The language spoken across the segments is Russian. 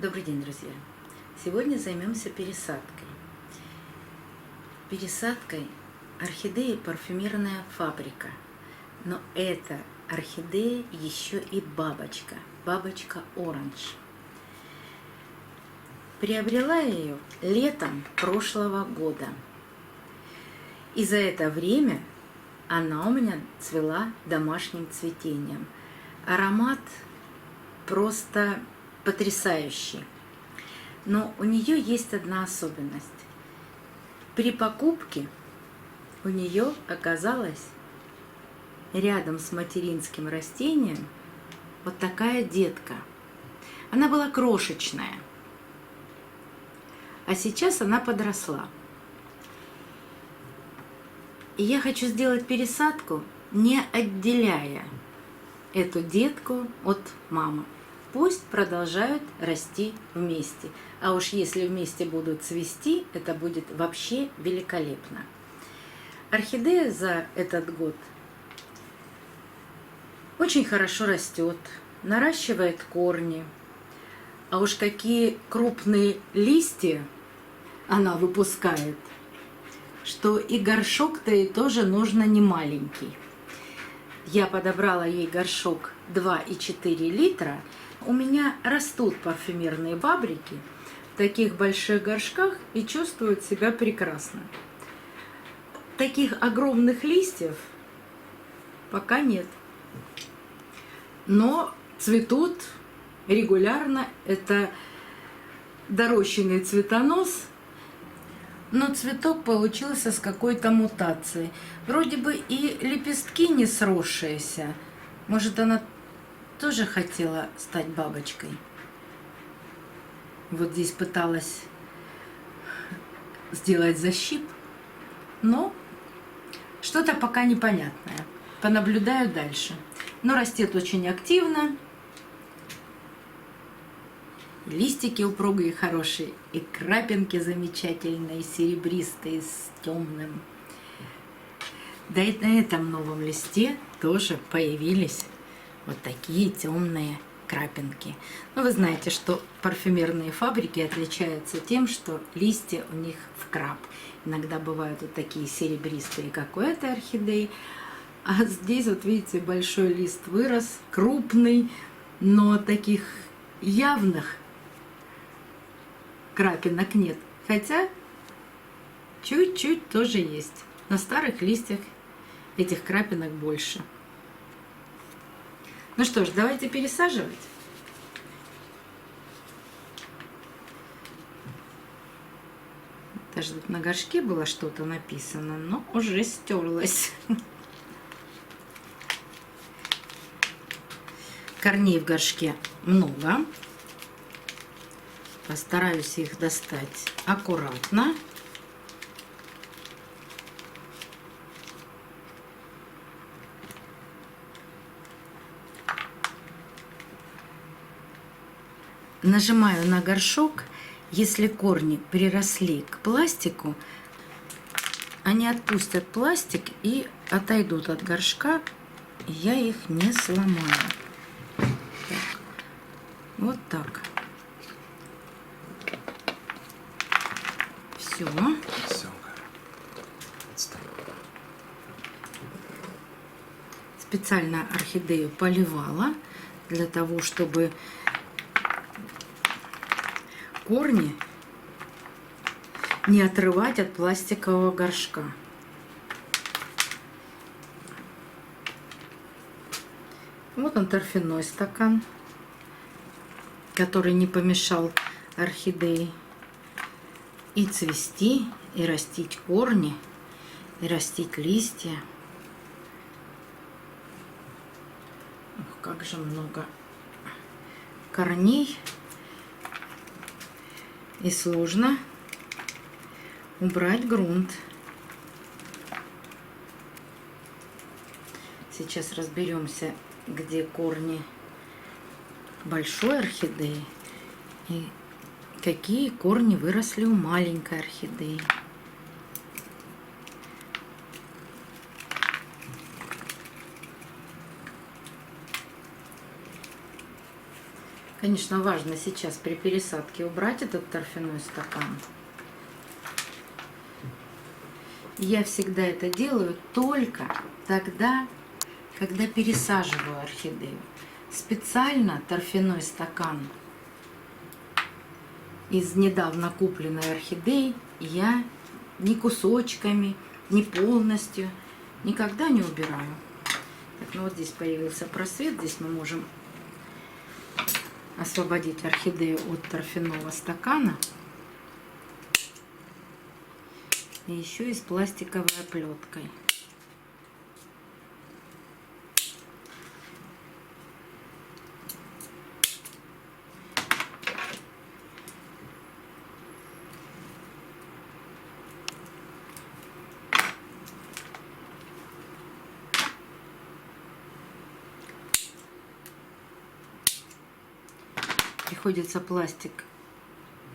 Добрый день, друзья! Сегодня займемся пересадкой. Пересадкой орхидеи парфюмерная фабрика. Но эта орхидея еще и бабочка. Бабочка оранж. Приобрела я ее летом прошлого года. И за это время она у меня цвела домашним цветением. Аромат просто потрясающий. Но у нее есть одна особенность. При покупке у нее оказалась рядом с материнским растением вот такая детка. Она была крошечная, а сейчас она подросла. И я хочу сделать пересадку, не отделяя эту детку от мамы. Пусть продолжают расти вместе. А уж если вместе будут цвести, это будет вообще великолепно. Орхидея за этот год очень хорошо растет, наращивает корни. А уж какие крупные листья она выпускает, что и горшок-то ей тоже нужно не маленький. Я подобрала ей горшок 2,4 литра. У меня растут парфюмерные фабрики в таких больших горшках и чувствуют себя прекрасно. Таких огромных листьев пока нет. Но цветут регулярно. Это дорощенный цветонос. Но цветок получился с какой-то мутацией. Вроде бы и лепестки не сросшиеся. Может, она тоже хотела стать бабочкой. Вот здесь пыталась сделать защип, но что-то пока непонятное. Понаблюдаю дальше. Но растет очень активно. Листики упругие, хорошие, и крапинки замечательные, серебристые, с темным. Да и на этом новом листе тоже появились вот такие темные крапинки. Но вы знаете, что парфюмерные фабрики отличаются тем, что листья у них в крап. Иногда бывают вот такие серебристые, как у этой орхидеи. А здесь, вот видите, большой лист вырос, крупный, но таких явных крапинок нет. Хотя чуть-чуть тоже есть. На старых листьях этих крапинок больше. Ну что ж, давайте пересаживать. Даже тут на горшке было что-то написано, но уже стерлось. Корней в горшке много. Постараюсь их достать аккуратно. Нажимаю на горшок. Если корни приросли к пластику, они отпустят пластик и отойдут от горшка. Я их не сломаю. Так. Вот так. Все. Специально орхидею поливала для того, чтобы корни не отрывать от пластикового горшка. Вот он, торфяной стакан, который не помешал орхидее и цвести, и растить корни, и растить листья. Ох, как же много корней. И сложно убрать грунт. Сейчас разберемся, где корни большой орхидеи и какие корни выросли у маленькой орхидеи. Конечно, важно сейчас при пересадке убрать этот торфяной стакан. Я всегда это делаю только тогда, когда пересаживаю орхидею. Специально торфяной стакан из недавно купленной орхидеи я ни кусочками, ни полностью никогда не убираю. Так, ну вот здесь появился просвет, здесь мы можем освободить орхидею от торфяного стакана. И еще и с пластиковой оплеткой. Приходится пластик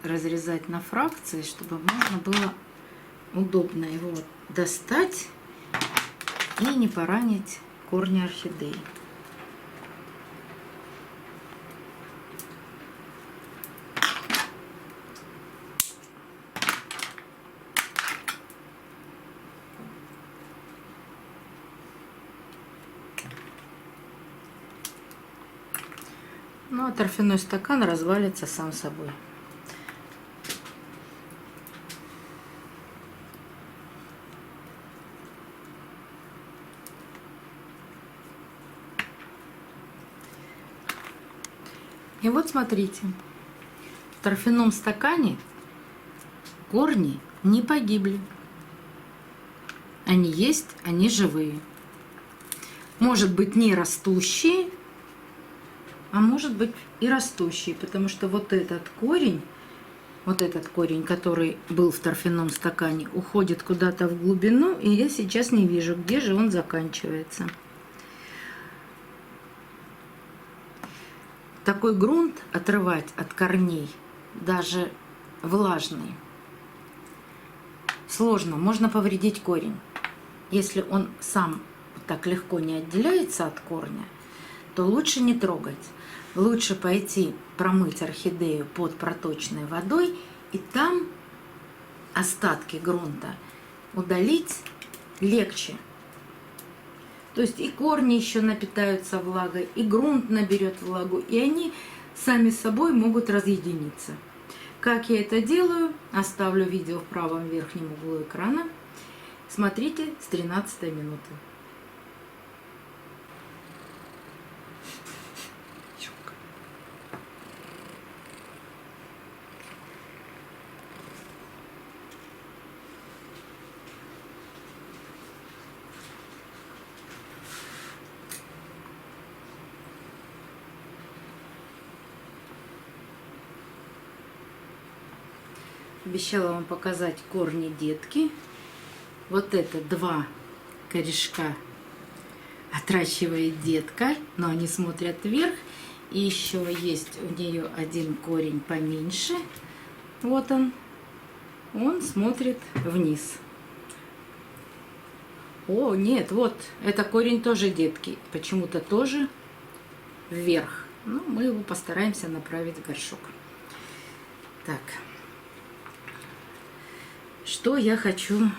разрезать на фракции, чтобы можно было удобно его достать и не поранить корни орхидеи. Ну а торфяной стакан развалится сам собой. И вот смотрите, в торфяном стакане корни не погибли. Они есть, они живые. Может быть, не растущие, а может быть и растущие, потому что вот этот корень, который был в торфяном стакане, уходит куда-то в глубину, и я сейчас не вижу, где же он заканчивается. Такой грунт отрывать от корней, даже влажный, сложно, можно повредить корень. Если он сам так легко не отделяется от корня, то лучше не трогать. Лучше пойти промыть орхидею под проточной водой и там остатки грунта удалить легче. То есть и корни еще напитаются влагой, и грунт наберет влагу, и они сами собой могут разъединиться. Как я это делаю, оставлю видео в правом верхнем углу экрана. Смотрите с 13 минуты. Обещала вам показать корни детки. Вот это 2 корешка отращивает детка, но они смотрят вверх. И еще есть у нее один корень поменьше. Вот он смотрит вниз. О, нет, вот, это корень тоже детки. Почему-то тоже вверх. Ну, мы его постараемся направить в горшок. Так. Что я хочу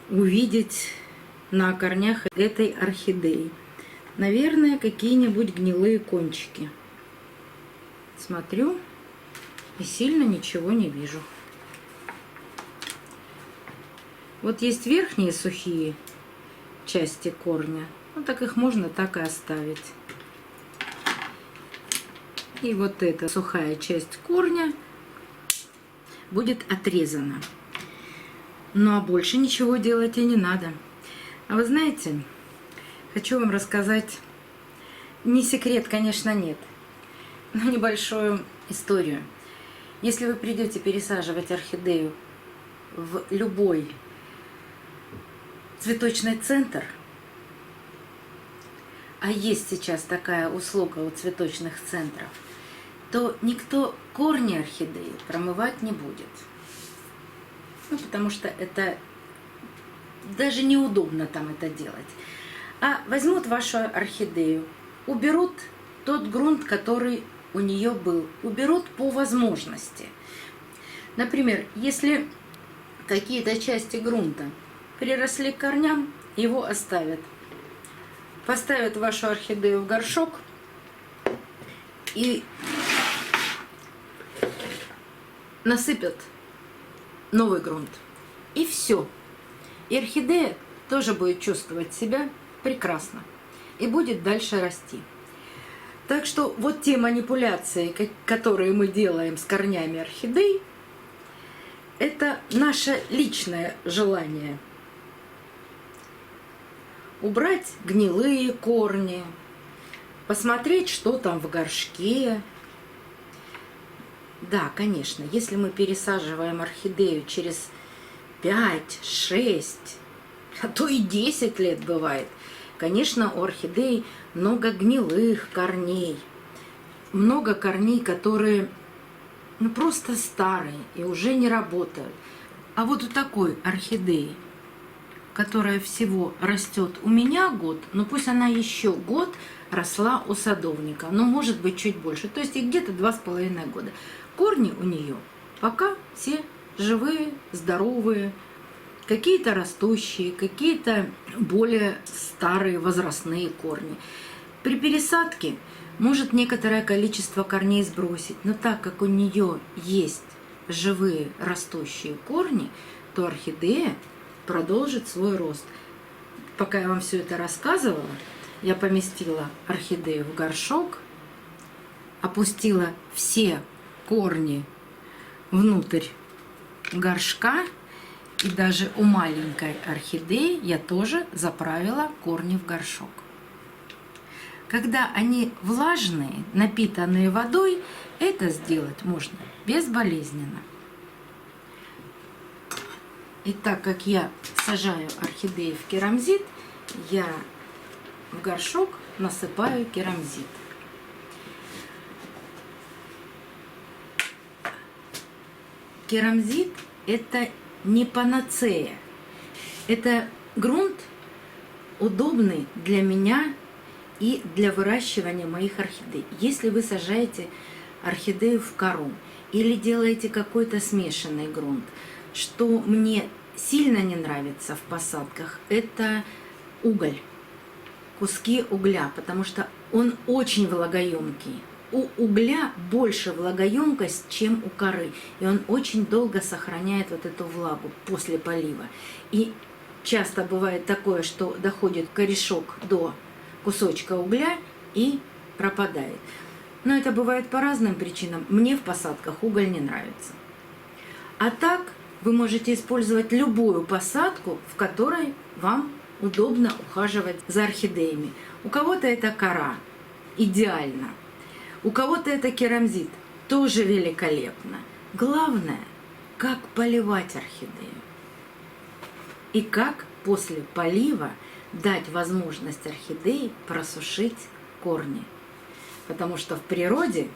увидеть на корнях этой орхидеи? Наверное, какие-нибудь гнилые кончики. Смотрю и сильно ничего не вижу. Вот есть верхние сухие части корня. Ну, так их можно так и оставить. И вот эта сухая часть корня будет отрезана. Ну а больше ничего делать и не надо. А вы знаете, хочу вам рассказать, не секрет, конечно, нет, но небольшую историю. Если вы придете пересаживать орхидею в любой цветочный центр, а есть сейчас такая услуга у цветочных центров, то никто корни орхидеи промывать не будет. Ну, потому что это даже неудобно там это делать. А возьмут вашу орхидею, уберут тот грунт, который у нее был. Уберут по возможности. Например, если какие-то части грунта приросли к корням, его оставят. Поставят вашу орхидею в горшок и насыпят новый грунт. И все. И орхидея тоже будет чувствовать себя прекрасно и будет дальше расти. Так что вот те манипуляции, которые мы делаем с корнями орхидей, это наше личное желание. Убрать гнилые корни, посмотреть, что там в горшке. Да, конечно, если мы пересаживаем орхидею через 5, 6, а то и 10 лет бывает, конечно, у орхидей много гнилых корней, много корней, которые просто старые и уже не работают. А вот у такой орхидеи, которая всего растет у меня год, но пусть она еще год росла у садовника, но может быть чуть больше, то есть и где-то 2,5 года. Корни у нее пока все живые, здоровые, какие-то растущие, какие-то более старые возрастные корни. При пересадке может некоторое количество корней сбросить, но так как у нее есть живые растущие корни, то орхидея продолжит свой рост. Пока я вам все это рассказывала, я поместила орхидею в горшок, опустила все корни внутрь горшка, и даже у маленькой орхидеи я тоже заправила корни в горшок. Когда они влажные, напитанные водой, это сделать можно безболезненно. И так как я сажаю орхидеи в керамзит, я в горшок насыпаю керамзит. Керамзит – это не панацея. Это грунт удобный для меня и для выращивания моих орхидей. Если вы сажаете орхидею в кору или делаете какой-то смешанный грунт, что мне сильно не нравится в посадках, это уголь, куски угля, потому что он очень влагоемкий. У угля больше влагоемкость, чем у коры, и он очень долго сохраняет вот эту влагу после полива. И часто бывает такое, что доходит корешок до кусочка угля и пропадает. Но это бывает по разным причинам. Мне в посадках уголь не нравится. А так вы можете использовать любую посадку, в которой вам удобно ухаживать за орхидеями. У кого-то это кора, идеально. У кого-то это керамзит, тоже великолепно. Главное, как поливать орхидею. И как после полива дать возможность орхидеи просушить корни. Потому что в природе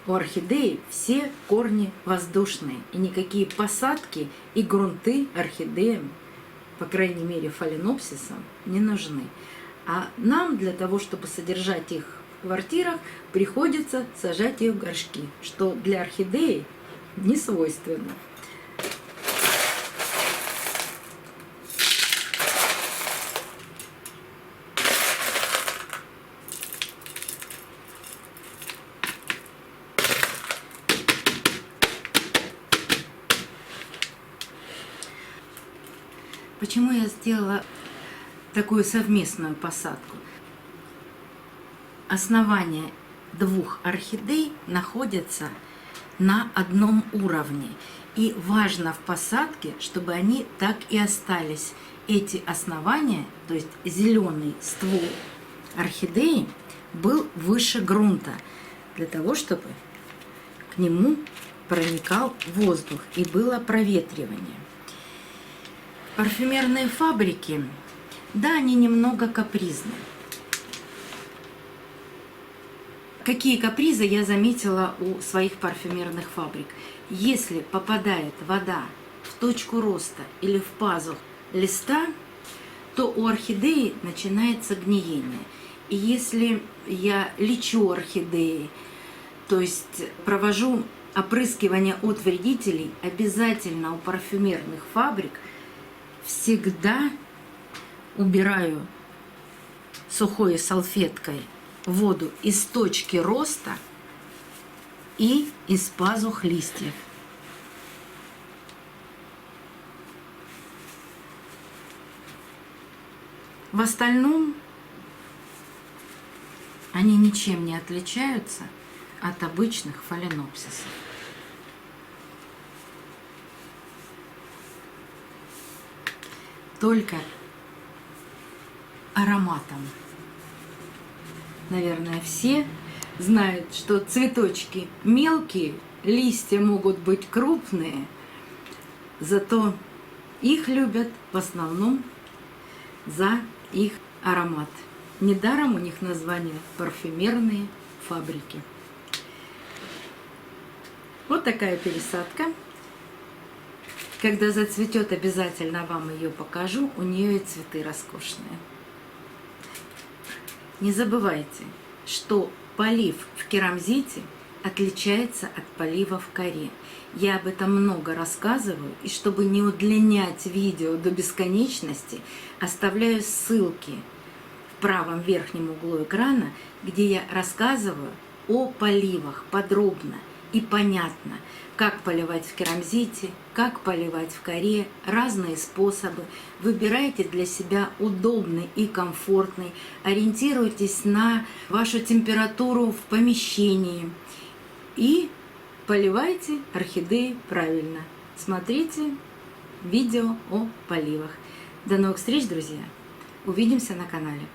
у орхидеи все корни воздушные. И никакие посадки и грунты орхидеям, по крайней мере фаленопсисам, не нужны. А нам для того, чтобы содержать их в квартирах, приходится сажать их в горшки, что для орхидеи не свойственно. Почему я сделала такую совместную посадку? Основания двух орхидей находятся на одном уровне. И важно в посадке, чтобы они так и остались. Эти основания, то есть зеленый ствол орхидеи, был выше грунта, для того, чтобы к нему проникал воздух и было проветривание. Парфюмерные фабрики, да, они немного капризны. Какие капризы я заметила у своих парфюмерных фабрик? Если попадает вода в точку роста или в пазух листа, то у орхидеи начинается гниение. если я лечу орхидеи, то есть провожу опрыскивание от вредителей, обязательно у парфюмерных фабрик всегда убираю сухой салфеткой воду из точки роста и из пазух листьев. В остальном они ничем не отличаются от обычных фаленопсисов. Только ароматом. Наверное, все знают, что цветочки мелкие, листья могут быть крупные, зато их любят в основном за их аромат. Недаром у них название парфюмерные фабрики. Вот такая пересадка. Когда зацветет, обязательно вам ее покажу. У нее и цветы роскошные. Не забывайте, что полив в керамзите отличается от полива в коре. Я об этом много рассказываю, и чтобы не удлинять видео до бесконечности, оставляю ссылки в правом верхнем углу экрана, где я рассказываю о поливах подробно и понятно, как поливать в керамзите, как поливать в коре, разные способы. Выбирайте для себя удобный и комфортный, ориентируйтесь на вашу температуру в помещении и поливайте орхидеи правильно. Смотрите видео о поливах. До новых встреч, друзья! Увидимся на канале.